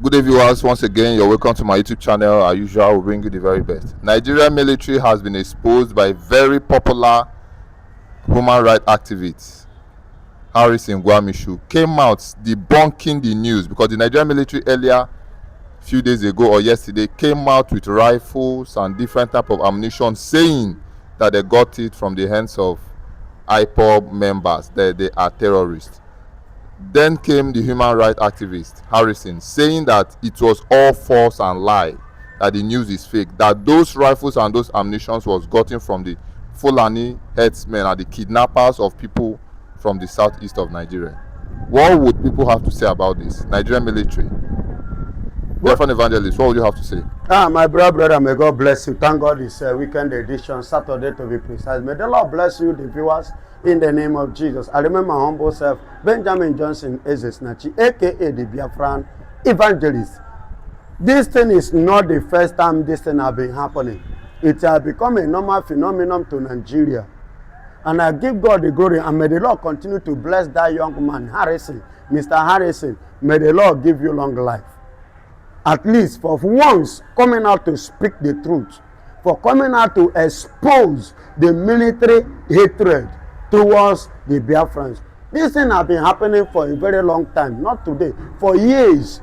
Good day, viewers. Once again, you're welcome to my YouTube channel. As usual, we bring you the very best. Nigerian military has been exposed by very popular human rights activist Harrison Gwamishu. Came out debunking the news because the Nigerian military earlier, few days ago or yesterday, came out with rifles and different type of ammunition, saying that they got it from the hands of IPOB members, that they are terrorists. Then came the human rights activist Harrison, saying that it was all false and lie, that the news is fake, that those rifles and those ammunitions was gotten from the Fulani herdsmen and the kidnappers of people from the southeast of Nigeria. What would people have to say about this? Nigerian military. Biafra evangelist, what would you have to say? My brother, may God bless you. Thank God it's a weekend edition, Saturday to be precise. May the Lord bless you, the viewers, in the name of Jesus. I remember my humble self, Benjamin Johnson Ezesnachi, aka the Biafran evangelist. This thing is not the first time this thing has been happening. It has become a normal phenomenon to Nigeria. And I give God the glory, and may the Lord continue to bless that young man, Harrison, Mr. Harrison. May the Lord give you long life. At least for once coming out to speak the truth, for coming out to expose the military hatred towards the Biafrans. This thing has been happening for a very long time, not today, for years.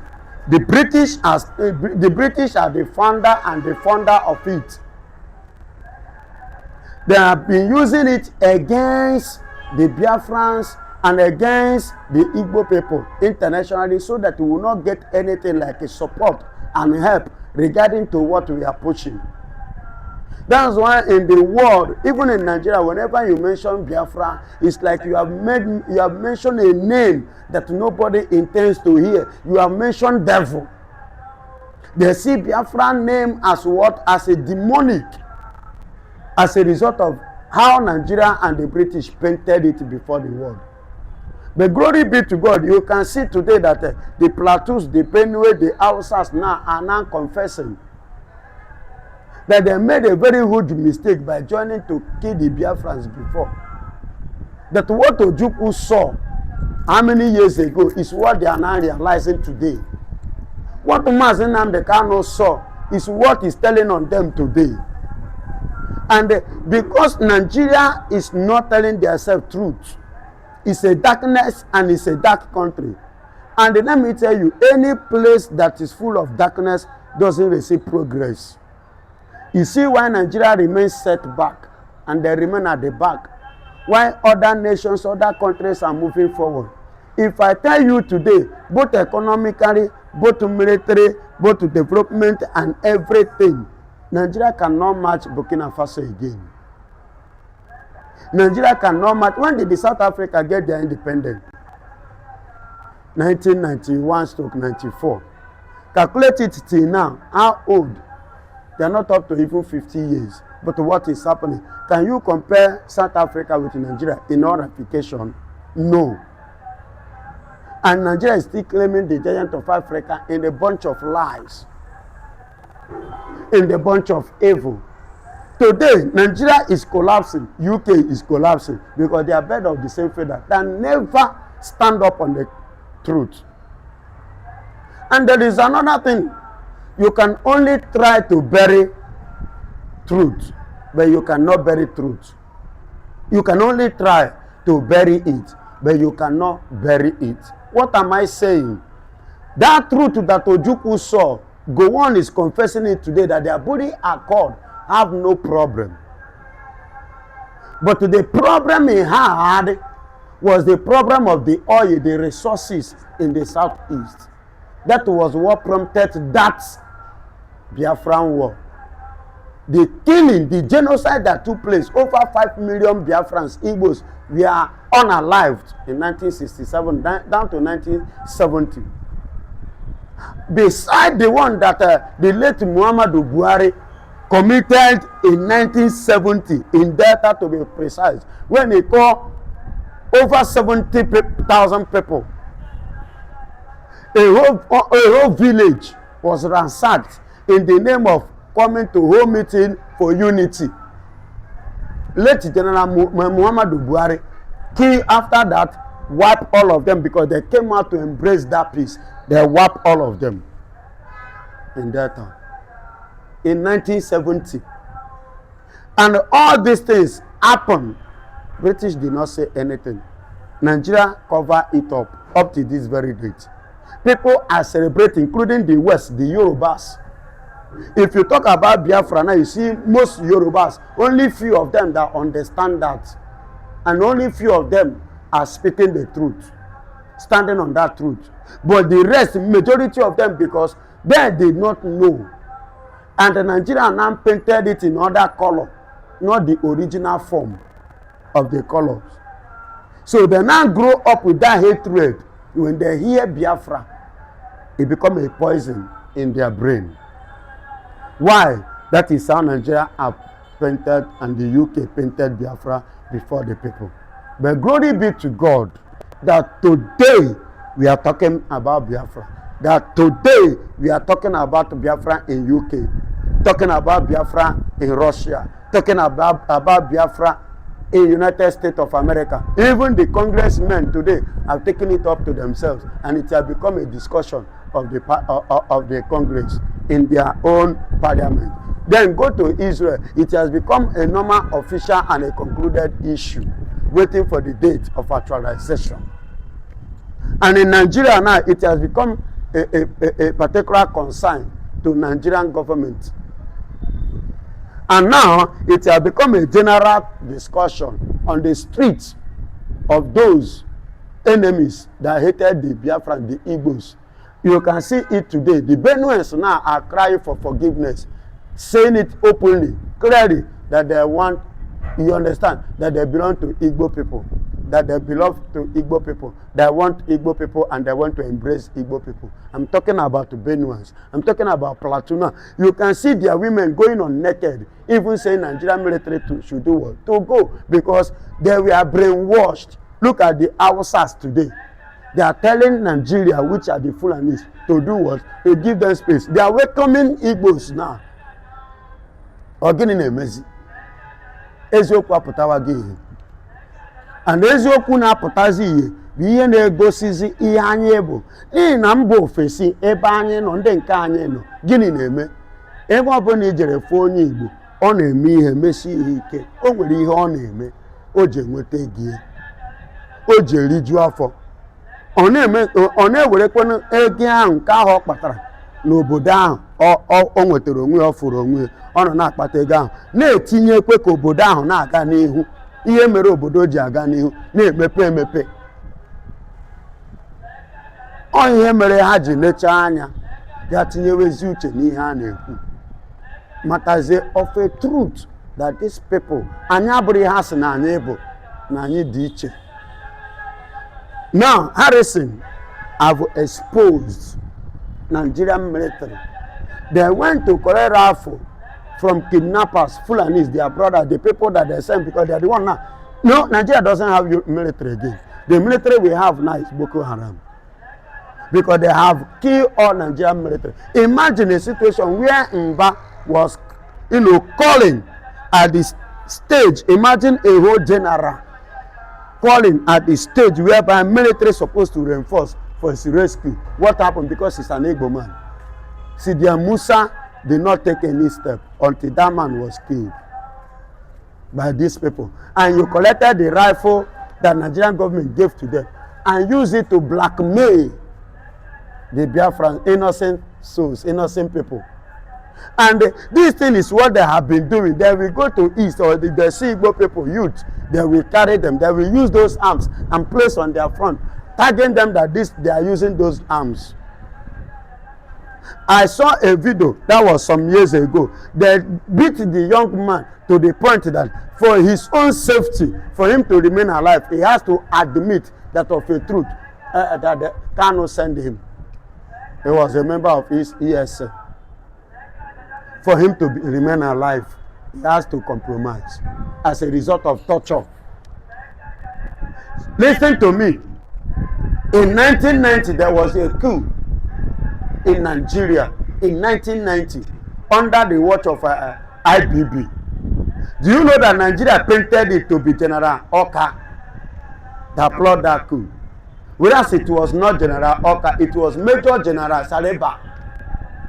The British are the founder and the founder of it. They have been using it against the Biafrans and against the Igbo people internationally, so that we will not get anything like a support and help regarding to what we are pushing. That's why in the world, even in Nigeria, whenever you mention Biafra, it's like you have mentioned a name that nobody intends to hear. You have mentioned devil. They see Biafra name as what? As a demonic, as a result of how Nigeria and the British painted it before the world. But glory be to God, you can see today that the Plateaus, the Benue, the Hausas now are now confessing that they made a very huge mistake by joining to kill the Biafrans before. That what Ojukwu saw how many years ago is what they are now realizing today. What Mazi Nnamdi Kanu saw is what is telling on them today. And because Nigeria is not telling themselves truth, it's a darkness and it's a dark country. And let me tell you, any place that is full of darkness doesn't receive progress. You see why Nigeria remains set back and they remain at the back, while other nations, other countries are moving forward. If I tell you today, both economically, both military, both development and everything, Nigeria cannot match Burkina Faso again. Nigeria cannot match. When did the South Africa get their independence? 1991-94. Calculate it till now. How old? They are not up to even 50 years. But what is happening? Can you compare South Africa with Nigeria in all application? No. And Nigeria is still claiming the giant of Africa in a bunch of lies, in a bunch of evil. Today, Nigeria is collapsing, UK is collapsing, because they are birds of the same feather. They never stand up on the truth. And there is another thing. You can only try to bury truth, but you cannot bury truth. You can only try to bury it, but you cannot bury it. What am I saying? That truth that Ojukwu saw, Gowon is confessing it today, that their body accord have no problem. But the problem he had was the problem of the oil, the resources in the southeast. That was what prompted that Biafran war. The killing, the genocide that took place, over 5 million Biafrans, Igbos, were unalived in 1967 down to 1970. Beside the one that the late Muhammadu Buhari committed in 1970 in Delta, to be precise, when he called over 70,000 people. A whole village was ransacked in the name of coming to home meeting for unity. Late General Muhammadu Buhari, after that, wiped all of them because they came out to embrace that peace. They wiped all of them. in Delta in 1970. And all these things happened. British did not say anything. Nigeria covered it up to this very date. People are celebrating, including the West, the Yorubas. If you talk about Biafra now, you see most Yorubas, only few of them that understand that. And only few of them are speaking the truth, standing on that truth. But the rest, majority of them, because they did not know. And the Nigerian now painted it in other color, not the original form of the colors. So they now grow up with that hatred. When they hear Biafra, it becomes a poison in their brain. Why? That is how Nigeria have painted and the UK painted Biafra before the people. But glory be to God that today we are talking about Biafra. That today we are talking about Biafra in UK, talking about Biafra in Russia, talking about Biafra in United States of America. Even the congressmen today have taken it up to themselves, and it has become a discussion of the Congress in their own parliament. Then go to Israel. It has become a normal, official, and a concluded issue, waiting for the date of actualization. And in Nigeria now, it has become a particular concern to Nigerian government. And now it has become a general discussion on the streets of those enemies that hated the Biafra, the Igbos. You can see it today. The Benuans now are crying for forgiveness, saying it openly, clearly, that they want, you understand, that they belong to Igbo people, that they belong to Igbo people, they want Igbo people, and they want to embrace Igbo people. I'm talking about the Benuans. I'm talking about Platuna. You can see their women going on naked, even saying Nigerian military should do what? To go, because they were brainwashed. Look at the Hausas today. They are telling Nigeria, which are the Fulanis, to do what? To give them space. They are welcoming Igbos now. Ogini na-emezi. Eziokwu apụtawa gị ihe. And eziokwu na-apụtazi ihe bụ ihe na-egosizi ihe anyị bụ. N'ihi na mba ofesi ebe anyị nọ, ndị nke anyị nọ, gịnị na-eme? Ebe ọ bụla ijere fụ onye Igbo, ọ na-eme ihe, mesi ihe ike. O nwere ihe ọ na-eme, o ji enweta ego, o ji eriju afọ. Ọ na-ewerekwana ego ahụ nke ahụ ọ kpatara n'obodo ahụ o nwetara onwe ya, ọ fụrụ onwe ya, ọ nọ na-akpata ego ahụ, na-etinyekwe ka obodo ahụ na-aga n'ihu. Ihe mere obodo ji aga n'ihu, na-emepe emepe. Ọ ihe mere ha ji lechaa anya ga tinyewezi uche n'ihe a na-ekwu, matazie of a truth that these people, anyị abụrụ ha sị na anyị bụ na anyị dị iche. Now, Harrison have exposed Nigerian military. They went to Korerafo from kidnappers, Fulanis, their brothers, the people that they sent, because they are the one now. No, Nigeria doesn't have military again. The military we have now is Boko Haram, because they have killed all Nigerian military. Imagine a situation where Mba was, calling at this stage. Imagine a whole general calling at the stage whereby military is supposed to reinforce for his rescue. What happened? Because he's an Igbo man. Sidia Musa did not take any step until that man was killed by these people. And you collected the rifle that Nigerian government gave to them and used it to blackmail the Biafran, innocent souls, innocent people. And this thing is what they have been doing. They will go to East, or the Igbo people, youth, they will carry them. They will use those arms and place on their front, tagging them that they are using those arms. I saw a video that was some years ago. They beat the young man to the point that for his own safety, for him to remain alive, he has to admit that of a truth that they cannot send him. He was a member of his ESA. For him to remain alive, he has to compromise as a result of torture. Listen to me. In 1990, there was a coup in Nigeria. In 1990, under the watch of IBB. Do you know that Nigeria painted it to be General Oka that plotted that coup? Whereas it was not General Oka, it was Major General Saleba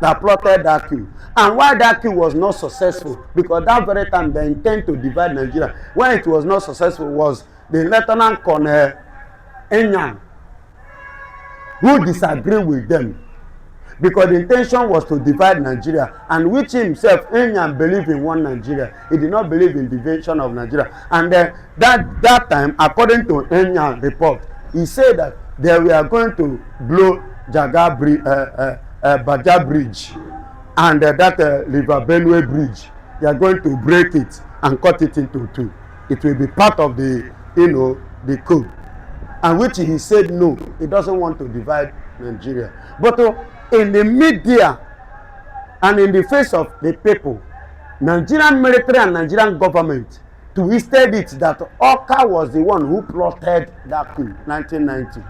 that plotted that coup. And why that coup was not successful, because that very time they intend to divide Nigeria. When it was not successful was the Lieutenant Colonel Enyang, who disagreed with them, because the intention was to divide Nigeria, and which himself, Enyang, believed in one Nigeria. He did not believe in division of Nigeria. And that time, according to Enyang report, he said that they were going to blow Baja Bridge and that River Benue Bridge. They are going to break it and cut it into two. It will be part of the, the coup. And which he said no, he doesn't want to divide Nigeria. But in the media and in the face of the people, Nigerian military and Nigerian government twisted it that Oka was the one who plotted that coup, 1990.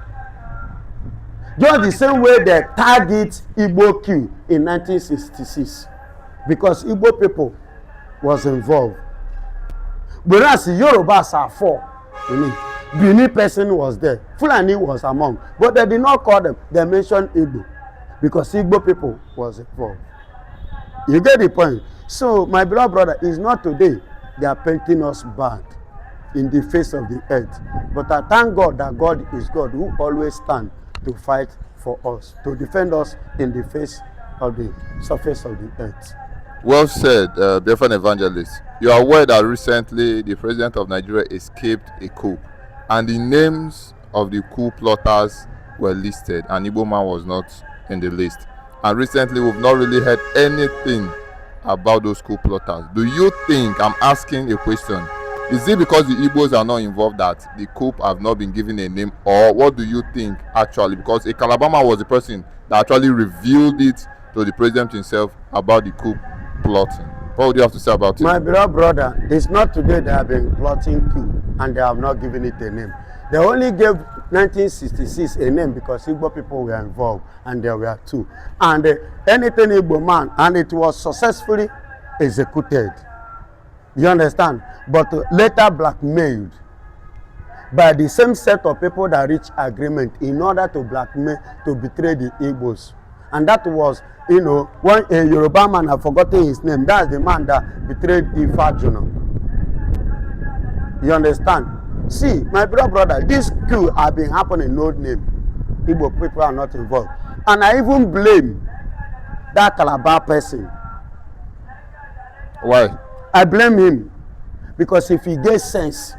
Just the same way they target Igbo coup in 1966, because Igbo people was involved. Whereas Yorubas are four in it. Benin person was there. Fulani was among. But they did not call them. They mentioned Igbo, because Igbo people was involved. You get the point? So, my beloved brother, it's not today they are painting us bad in the face of the earth. But I thank God that God is God, who always stands to fight for us, to defend us in the face of the surface of the earth. Well said, Biafran evangelist. You are aware that recently the president of Nigeria escaped a coup, and the names of the coup plotters were listed, and Igbo man was not in the list. And recently we've not really heard anything about those coup plotters. Do you think, I'm asking a question, is it because the Igbos are not involved that the coup have not been given a name, or what do you think actually? Because a Calabama was the person that actually revealed it to the president himself about the coup plotting. What would you have to say about it? My beloved brother, it's not today they have been plotting coup and they have not given it a name. They only gave 1966 a name because Igbo people were involved, and there were two. And anything Igbo man, and it was successfully executed. You understand? But later blackmailed by the same set of people that reached agreement in order to blackmail, to betray the Igbos. And that was, when a Yoruba man, I've forgotten his name, that's the man that betrayed Ifa Juno. You understand? See, my brother, this coup have been happening, no name. Igbo people are not involved. And I even blame that Calabar person. Why? I blame him, because if he gets sense,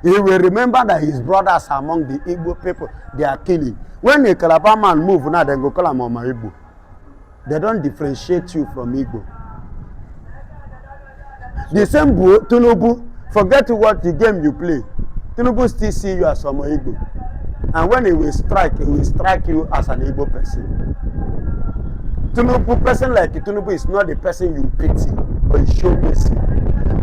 he will remember that his brothers among the Igbo people, they are killing. When a Calabar man move now, they go call him Mama Igbo. They don't differentiate you from Igbo. The same Tinubu, forget what the game you play. Tinubu still see you as Mama Igbo. And when he will strike you as an Igbo person. Tinubu, person like Tinubu is not the person you pity or you show mercy.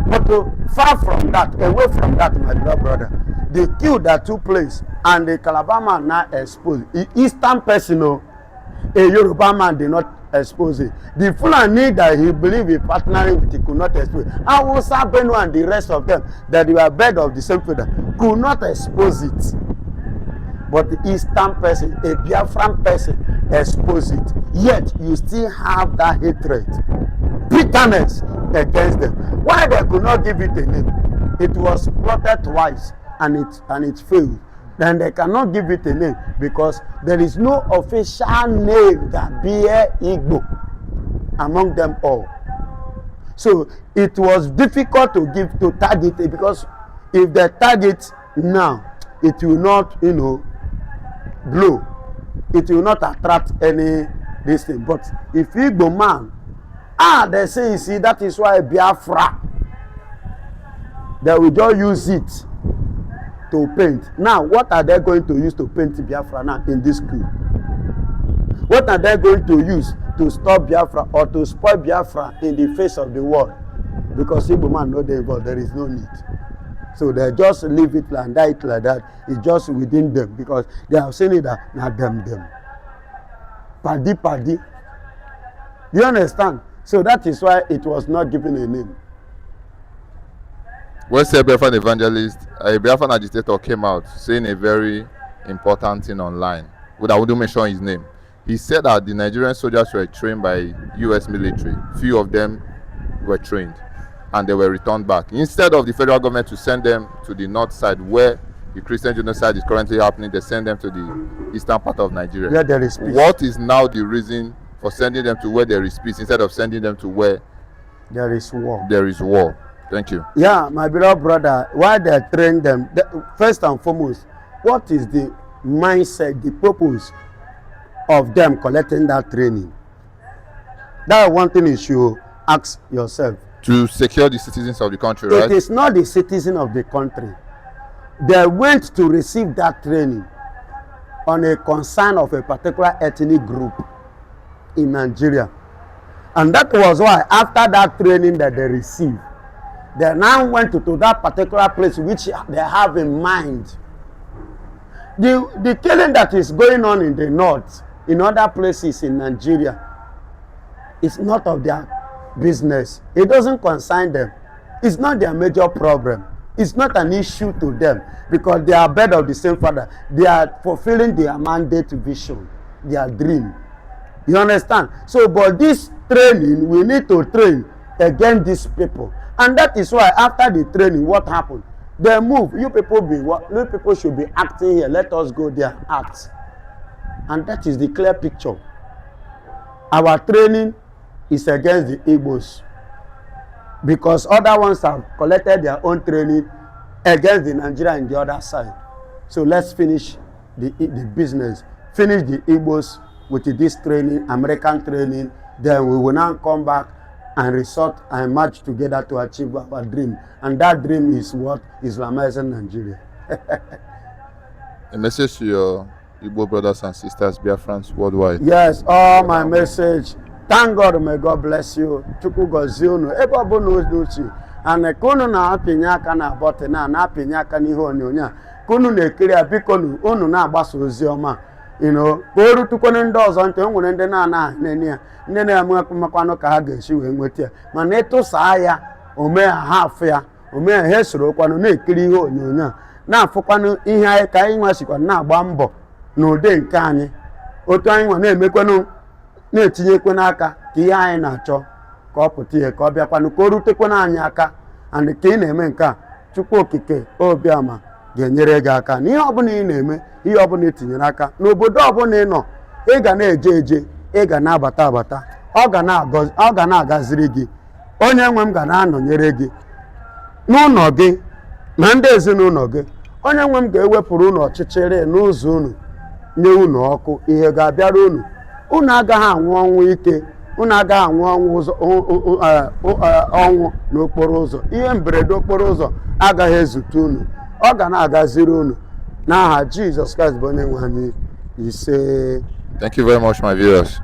But far from that, away from that, my beloved brother, the coup that took place and the Calabar man now exposed, the Eastern person, a Yoruba man did not expose it. The Fulani that he believed he partnering with, he could not expose it. Hausa, Benue, and the rest of them that were bed of the same feather could not expose it. But the Eastern person, a Biafran person, exposed it. Yet you still have that hatred, bitterness against them. Why they could not give it a name? It was plotted twice and it failed. Then they cannot give it a name because there is no official name that bear Igbo among them all. So it was difficult to target it, because if they target now, it will not, blow. It will not attract any this thing. But if Igbo man, they say, you see, that is why Biafra, they will just use it to paint. Now, what are they going to use to paint Biafra now in this coup? What are they going to use to stop Biafra or to spoil Biafra in the face of the world? Because Igbo man know they involved, there is no need. So they just leave it like that. It's just within them, because they have seen it that not them. Paddy. You understand? So that is why it was not given a name. When a Biafran evangelist, a Biafran agitator came out saying a very important thing online. I wouldn't mention his name. He said that the Nigerian soldiers were trained by US military. Few of them were trained and they were returned back. Instead of the federal government to send them to the north side where the Christian genocide is currently happening, they send them to the eastern part of Nigeria. Where there is peace. What is now the reason for sending them to where there is peace instead of sending them to where there is war? There is war. Thank you. Yeah, my beloved brother, why they train them? First and foremost, what is the mindset, the purpose of them collecting that training? That one thing you should ask yourself. To secure the citizens of the country, right? It is not the citizen of the country. They went to receive that training on a concern of a particular ethnic group in Nigeria. And that was why after that training that they received, they now went to that particular place which they have in mind. The killing that is going on in the north, in other places in Nigeria, is not of their business. It doesn't concern them. It's not their major problem. It's not an issue to them because they are bird of the same father. They are fulfilling their mandate vision, their dream. You understand? So, but this training, we need to train against these people. And that is why after the training, what happened? They move. You people should be acting here. Let us go there and act. And that is the clear picture. Our training is against the Igbos, because other ones have collected their own training against the Nigeria on the other side. So let's finish the business. Finish the Igbos with this training, American training. Then we will now come back and resort and march together to achieve our dream. And that dream is what? Islamizing Nigeria. A message to your Igbo brothers and sisters, Biafrans worldwide. Yes, my message. Thank God, may God bless you. Chukwu gozie unu. Ebe ọ bụ n'uchi. And ka unu na-apịnye aka na bọtịn na-apịnye aka n'ihe onyonyo a. Ka unu na-ekiri ya, biko unu na-agbasa ozi ọma. Ka o rutukwana ndị ọzọ ntị, o nwere ndị na-anaghị nene ya. Ndị na-emakwanụ ka ha ga-esi wee nweta ya. Mana ịtụsaa ya, omee ha afụ ya. Omee ha esorokwanụ na-ekiri ihe onyonyo a. Na-afụkwanụ ihe anyị ka anyị nwasikwa na-agba mbọ n'ụdị nke anyị. Otu anyị nwa na-emekwanụ na-etinyekwe n'aka ka ihe anyị na-achọ ka ọ pụta ihe ka ọ bịakwanụ ka o rutekwe anyị aka. And ka ị na-eme nke a, Chukwu okike obiọma ga-enyere gị aka n'ihe ọbụla ị na-eme, ihe ọbụla itinyere aka n'obodo ọbụla ị nọ. Ị ga na-eje eje, ị ga na-abata abata, ọ ga na-agaziri gị. Onye nwe m ga na-anọnyere gị n'ụlọ gị na ndị ezinụlọ gị. Onye nwe m ga-ewepụrụ unu ọchịchịrị n'ụzọ unu, nye unu ọkụ, ihe ga-abịara unu. Unu agaghị anwụ ọnwụ ike, unu agaghị anwụ ọnwụ n'okporo ụzọ. Ihe mberede okporo ụzọ agaghị ezute unu, ọ ga na-agaziri unu n'aha Jizọs Kraịst bụ onye nwe anyị. Ise. Thank you very much, my viewers.